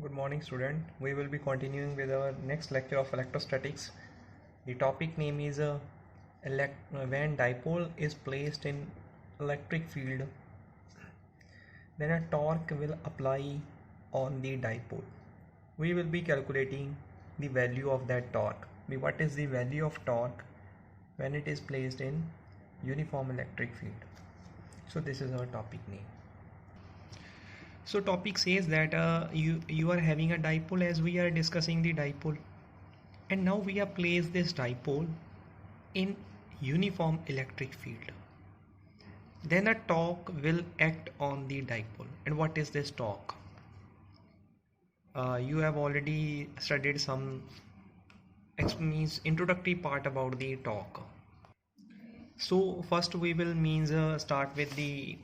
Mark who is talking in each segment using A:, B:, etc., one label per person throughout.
A: Good morning, student. We will be continuing with our next lecture of electrostatics. The topic name is when dipole is placed in electric field, then a torque will apply on the dipole. We will be calculating the value of that torque. What is the value of torque when it is placed in uniform electric field? So this is our topic name. So topic says that you are having a dipole, as we are discussing the dipole, and now we have placed this dipole in uniform electric field. Then a torque will act on the dipole. And what is this torque? You have already studied some introductory part about the torque. So first we will start with the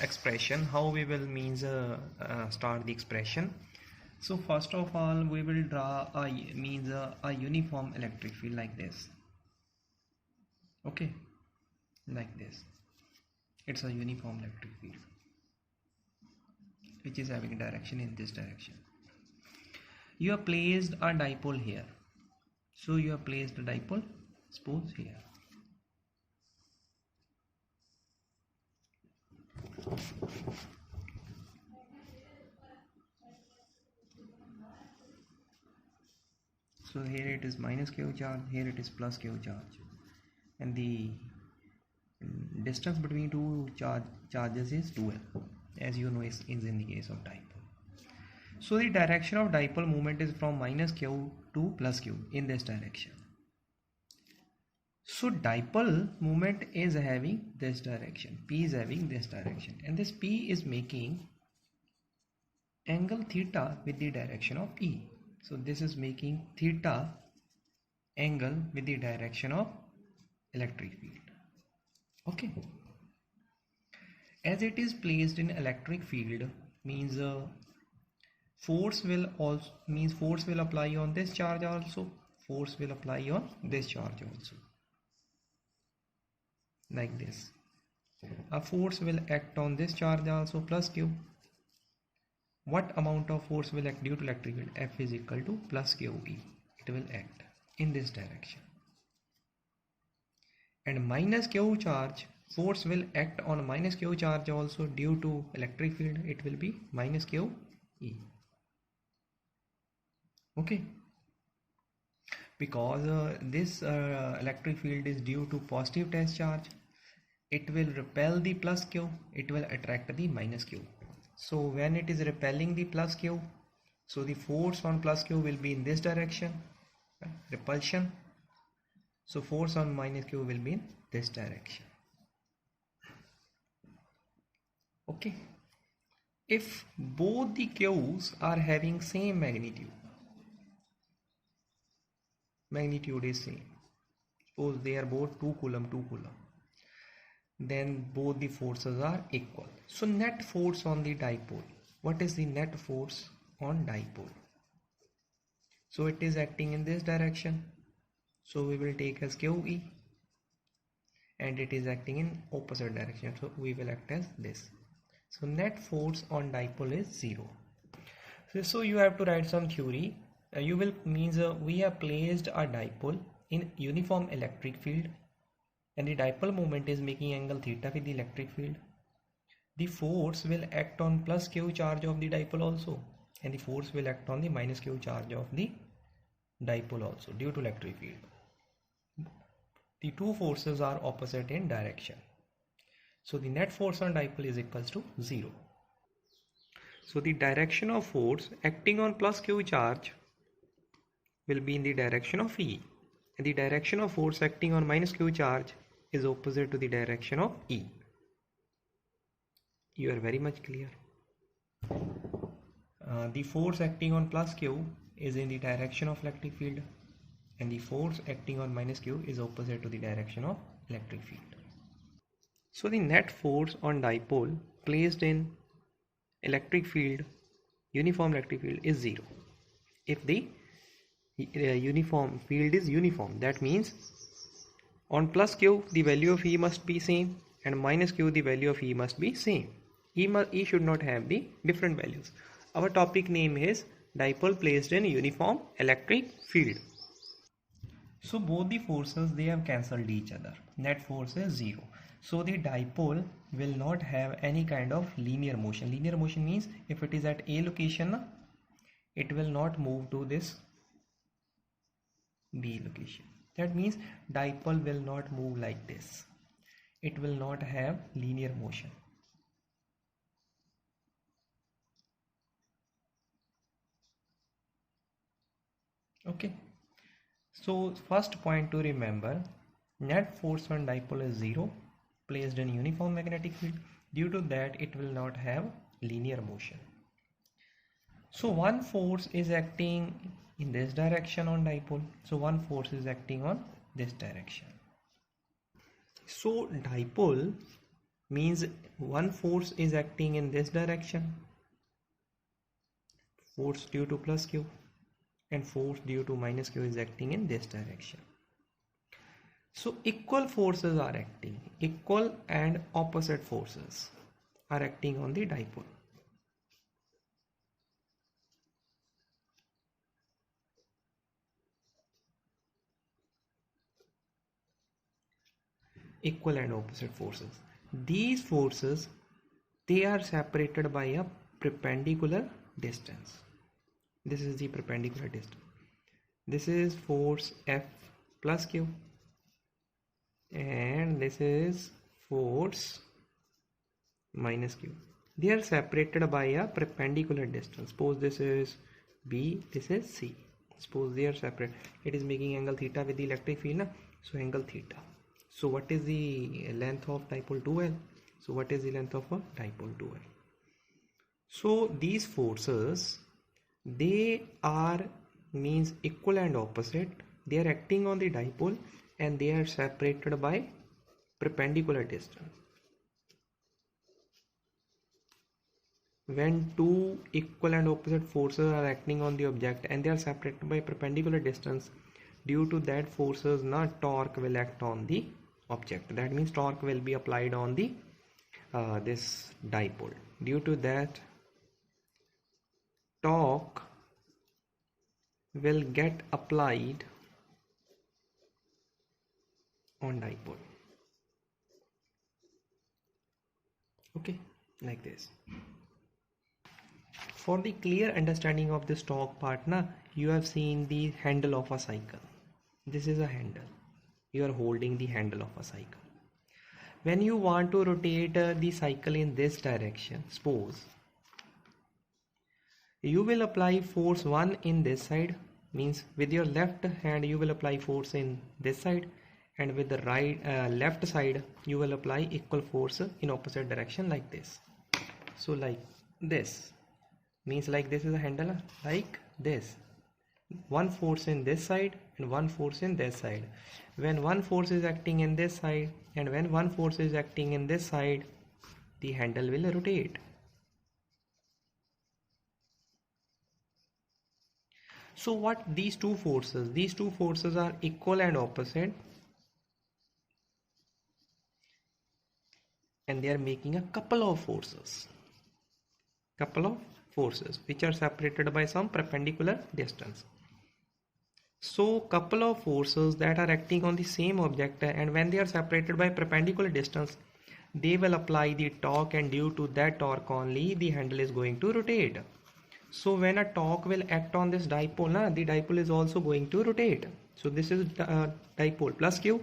A: expression. How we will start the expression. So first of all we will draw a uniform electric field like this. Okay, like this. It's a uniform electric field which is having a direction in this direction. You have placed a dipole here. So you have placed a dipole, suppose here. So here it is minus q charge, here it is plus q charge, and the distance between two charges is 2l, as you know is in the case of dipole. So the direction of dipole movement is from minus q to plus q in this direction. So dipole movement is having this direction, p is having this direction, and this p is making angle theta with the direction of E. So this is making theta angle with the direction of electric field. Okay. As it is placed in electric field, means force will apply on this charge also. Force will apply on this charge also. Like this. A force will act on this charge also, plus q. What amount of force will act due to electric field? F is equal to plus QE. It will act in this direction. And minus Q charge, force will act on minus Q charge also due to electric field. It will be minus QE. Okay. Because this electric field is due to positive test charge, it will repel the plus Q. It will attract the minus Q. So when it is repelling the plus q, so the force on plus q will be in this direction, repulsion. So force on minus q will be in this direction. Okay. If both the q's are having same magnitude is same. Suppose they are both 2 coulomb, then both the forces are equal. So net force on the dipole. What is the net force on dipole? So it is acting in this direction. So we will take as QE, and it is acting in opposite direction. So we will act as this. So net force on dipole is 0. So you have to write some theory. We have placed a dipole in uniform electric field, and the dipole moment is making angle theta with the electric field. The force will act on plus q charge of the dipole also, and the force will act on the minus q charge of the dipole also due to electric field. The two forces are opposite in direction. So the net force on dipole is equals to 0. So the direction of force acting on plus q charge will be in the direction of E, and the direction of force acting on minus q charge is opposite to the direction of E. You are very much clear. The force acting on plus q is in the direction of electric field, and the force acting on minus q is opposite to the direction of electric field. So the net force on dipole placed in electric field, uniform electric field, is 0. If the uniform field is uniform, that means on plus q the value of E must be same, and minus q the value of E must be same. E should not have the different values. Our topic name is Dipole placed in uniform electric field. So both the forces, they have cancelled each other. Net force is 0. So the dipole will not have any kind of linear motion. Linear motion means if it is at A location, it will not move to this B location. That means dipole will not move like this. It will not have linear motion. Okay. So first point to remember, net force on dipole is 0, placed in uniform magnetic field. Due to that, it will not have linear motion. So one force is acting in this direction on dipole. So one force is acting on this direction. So dipole means one force is acting in this direction, force due to plus q, and force due to minus q is acting in this direction. So equal forces are acting, equal and opposite forces are acting on the dipole. Equal and opposite forces. These forces, they are separated by a perpendicular distance. This is the perpendicular distance. This is force F plus Q, and this is force minus Q. They are separated by a perpendicular distance. Suppose this is B, this is C. Suppose they are separate. It is making angle theta with the electric field, na? So angle theta. So what is the length of dipole 2L? So what is the length of a dipole 2L? So these forces, they are means equal and opposite. They are acting on the dipole and they are separated by perpendicular distance. When two equal and opposite forces are acting on the object and they are separated by perpendicular distance, due to that forces, torque will act on the object. That means torque will be applied on the this dipole. Due to that, torque will get applied on dipole. Okay, like this. For the clear understanding of this torque part, you have seen the handle of a cycle. This is a handle. You are holding the handle of a cycle. When you want to rotate the cycle in this direction, suppose you will apply force 1 in this side, means with your left hand you will apply force in this side, and with the left side you will apply equal force in opposite direction like this. So like this, means like this is a handle, like this. One force in this side and one force in this side. When one force is acting in this side and when one force is acting in this side, the handle will rotate. So what these two forces? These two forces are equal and opposite, and they are making a couple of forces which are separated by some perpendicular distance. So couple of forces that are acting on the same object, and when they are separated by perpendicular distance, they will apply the torque, and due to that torque only the handle is going to rotate. So when a torque will act on this dipole, the dipole is also going to rotate. So this is dipole plus Q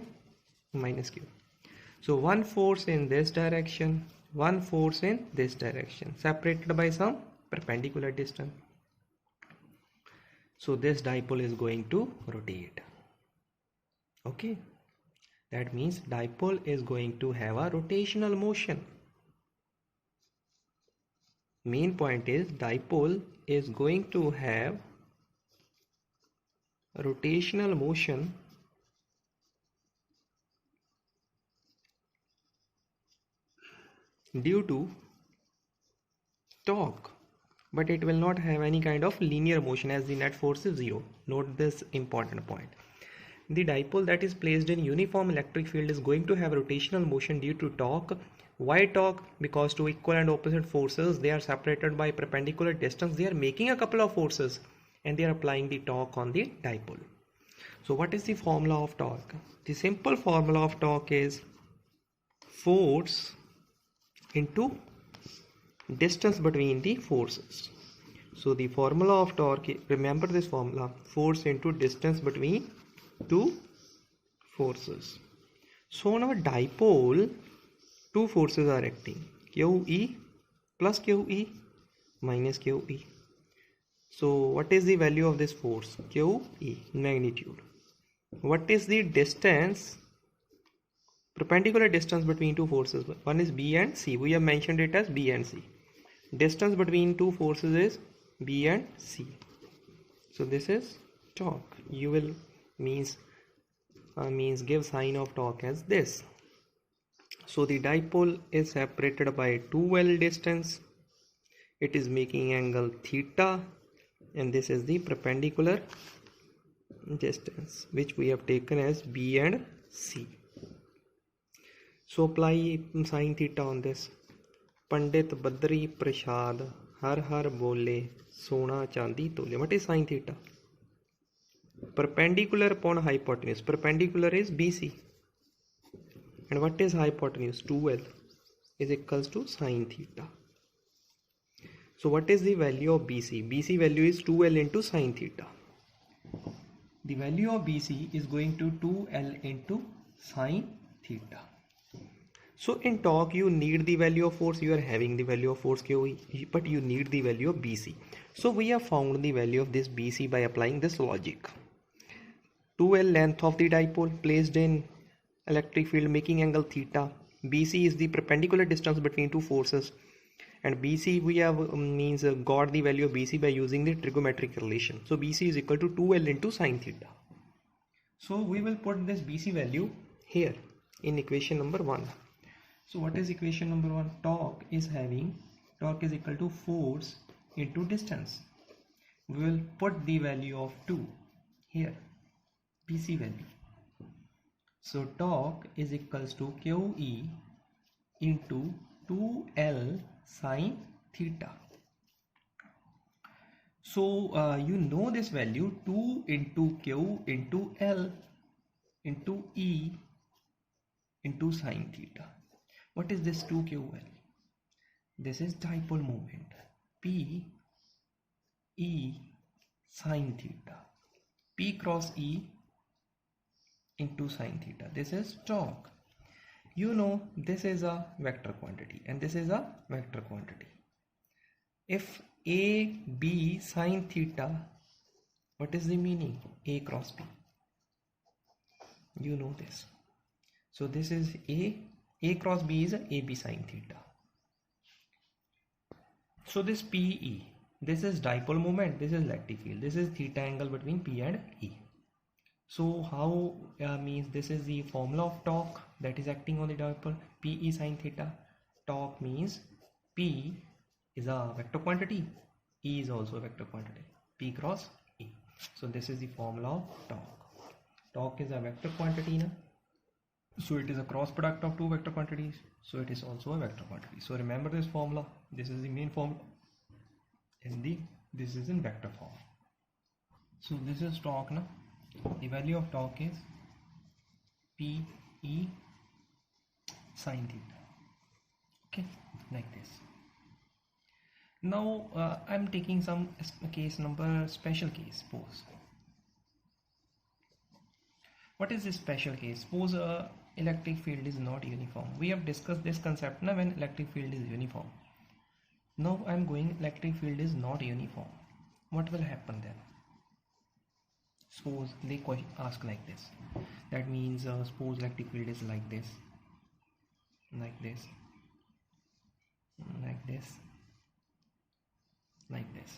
A: minus Q. So one force in this direction, one force in this direction, separated by some perpendicular distance. So this dipole is going to rotate. Okay, that means dipole is going to have a rotational motion. Main point is dipole is going to have rotational motion due to torque, but it will not have any kind of linear motion as the net force is 0. Note this important point. The dipole that is placed in uniform electric field is going to have rotational motion due to torque, Why torque? Because two equal and opposite forces, they are separated by perpendicular distance. They are making a couple of forces and they are applying the torque on the dipole. So what is the formula of torque? The simple formula of torque is force into distance between the forces. So the formula of torque, remember this formula, force into distance between two forces. So on our dipole, two forces are acting, QE plus QE minus QE. So what is the value of this force? QE, magnitude. What is the distance, perpendicular distance between two forces? One is B and C. We have mentioned it as B and C. Distance between two forces is B and C. So this is torque. You will means give sign of torque as this. So the dipole is separated by 2L distance. It is making angle theta, and this is the perpendicular distance which we have taken as B and C. So apply sin theta on this. Pandit Badri Prasad har har bole sona chandi tole. What is sin theta? Perpendicular upon hypotenuse. Perpendicular is BC. And what is hypotenuse? 2L is equals to sin theta. So what is the value of BC? BC value is 2L into sin theta. The value of BC is going to 2L into sin theta. So in torque, you need the value of force. You are having the value of force QE, but you need the value of BC. So we have found the value of this BC by applying this logic. 2L length of the dipole placed in electric field making angle theta. BC is the perpendicular distance between two forces, and BC we have got the value of BC by using the trigonometric relation. So BC is equal to 2L into sin theta. So we will put this BC value here in equation number 1. So what is equation number 1? Torque is equal to force into distance. We will put the value of 2 here, BC value. So torque is equals to QE into 2L sin theta. So you know this value, 2 into Q into L into E into sin theta. What is this 2QL? This is dipole moment. P E sin theta. P cross E into sin theta. This is torque. You know this is a vector quantity and this is a vector quantity. If A B sin theta, what is the meaning? A cross B. You know this. So this is A cross B is AB sin theta. So this PE, this is dipole moment, this is electric field, this is theta angle between P and E. So how means this is the formula of torque that is acting on the dipole, PE sin theta. Torque means P is a vector quantity, E is also a vector quantity, P cross E. So this is the formula of torque. Torque is a vector quantity now. So it is a cross product of two vector quantities, so it is also a vector quantity. So remember this formula. This is the main formula and this is in vector form. So this is torque now. The value of torque is P E sin theta. Okay, like this. Now I'm taking some case number, special case. Suppose, what is this special case? Suppose electric field is not uniform. We have discussed this concept now when electric field is uniform. Now I'm going electric field is not uniform. What will happen then? Suppose they ask like this. That means suppose electric field is like this, like this, like this, like this.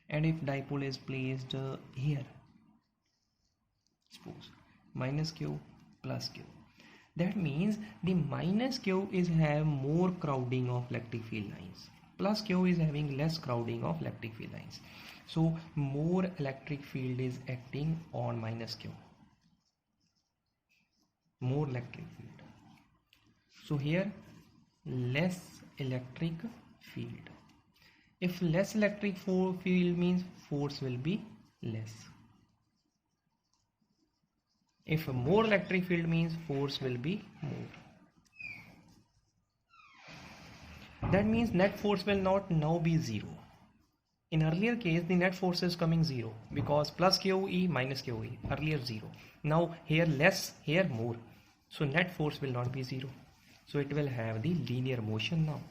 A: And if dipole is placed here, suppose minus Q plus Q. That means the minus Q is have more crowding of electric field lines. Plus Q is having less crowding of electric field lines. So more electric field is acting on minus Q. More electric field. So here less electric field. If less electric field means force will be less. If more electric field means force will be more. That means net force will not now be zero. In earlier case, the net force is coming zero because plus QE minus QE, earlier zero. Now here less, here more. So net force will not be zero. So it will have the linear motion now.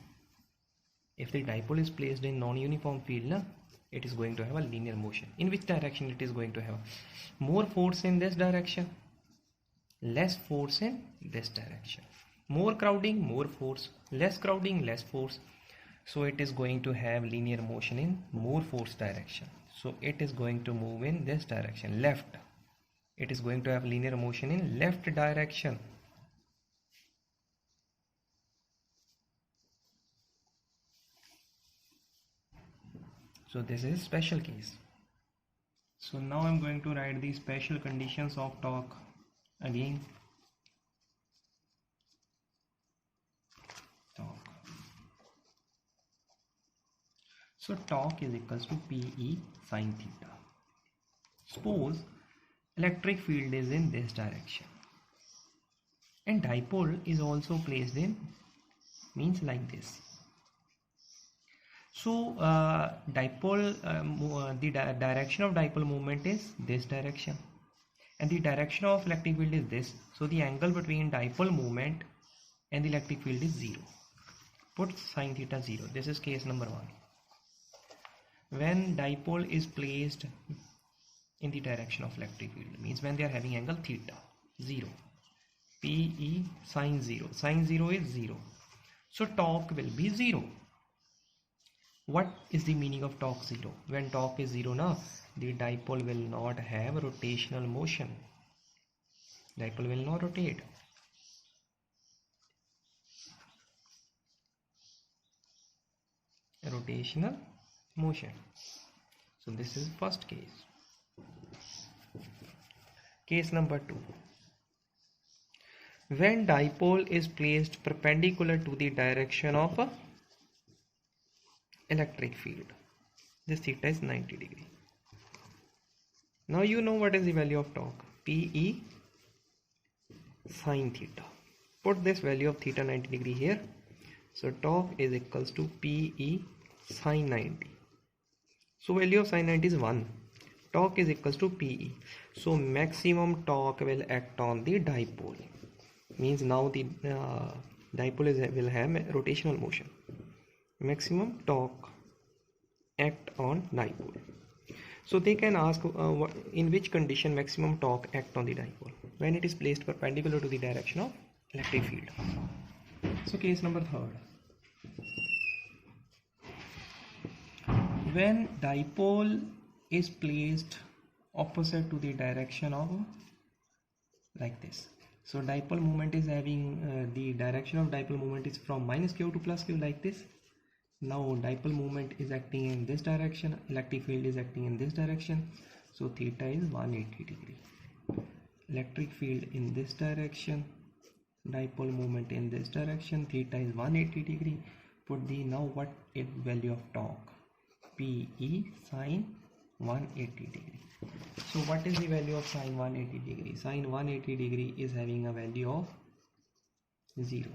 A: If the dipole is placed in non-uniform field, it is going to have a linear motion. In which direction it is going to have? More force in this direction, less force in this direction. More crowding, more force. Less crowding, less force. So it is going to have linear motion in more force direction. So it is going to move in this direction, left. It is going to have linear motion in left direction. So this is special case. So now I'm going to write the special conditions of torque again. Torque. So torque is equals to PE sine theta. Suppose electric field is in this direction and dipole is also placed in means like this. So dipole direction of dipole movement is this direction and the direction of electric field is this. So the angle between dipole movement and the electric field is 0. Put sine theta 0. This is case number 1. When dipole is placed in the direction of electric field, means when they are having angle theta 0, PE sine 0. Sine 0 is 0. So torque will be 0. What is the meaning of torque 0? When torque is 0 now, the dipole will not have rotational motion. Dipole will not rotate. Rotational motion. So this is first case. Case number 2. When dipole is placed perpendicular to the direction of a electric field, this theta is 90 degree. Now you know what is the value of torque, PE sine theta. Put this value of theta 90 degree here. So torque is equals to PE sine 90. So value of sine 90 is 1. Torque is equals to PE. So maximum torque will act on the dipole. Means now the dipole will have rotational motion. Maximum torque act on dipole. So they can ask in which condition maximum torque act on the dipole? When it is placed perpendicular to the direction of electric field. So case number 3. When dipole is placed opposite to the direction of like this. So dipole moment is having the direction of dipole moment is from minus q to plus q like this. Now dipole moment is acting in this direction, electric field is acting in this direction. So theta is 180 degree. Electric field in this direction, dipole moment in this direction, theta is 180 degree. Put the now what is value of torque? PE sine 180 degree. So what is the value of sine 180 degree? Sine 180 degree is having a value of 0.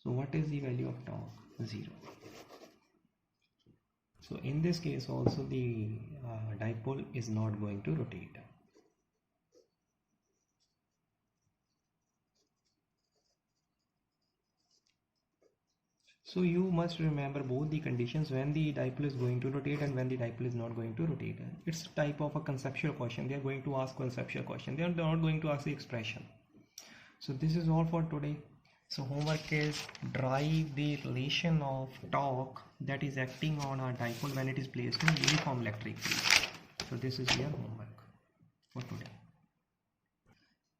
A: So what is the value of torque? 0. So in this case also the dipole is not going to rotate. So you must remember both the conditions, when the dipole is going to rotate and when the dipole is not going to rotate. It's a type of a conceptual question. They are going to ask conceptual question. They are not going to ask the expression. So this is all for today. So homework is derive the relation of torque that is acting on a dipole when it is placed in uniform electric field. So this is your homework for today.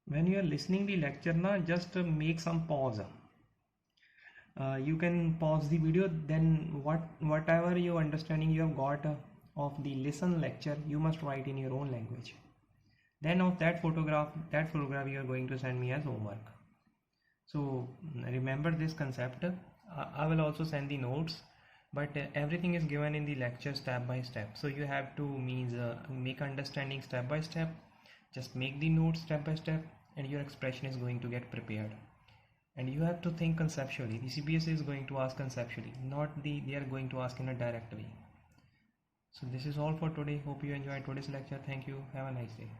A: When you are listening the lecture, just make some pause. You can pause the video, then whatever your understanding you have got of the listen lecture, you must write in your own language. Then of that photograph you are going to send me as homework. So remember this concept. I will also send the notes, but everything is given in the lecture step by step. So you have to make understanding step by step. Just make the notes step by step, and your expression is going to get prepared. And you have to think conceptually. The CBS is going to ask conceptually, not they are going to ask in a direct way. So this is all for today. Hope you enjoyed today's lecture. Thank you. Have a nice day.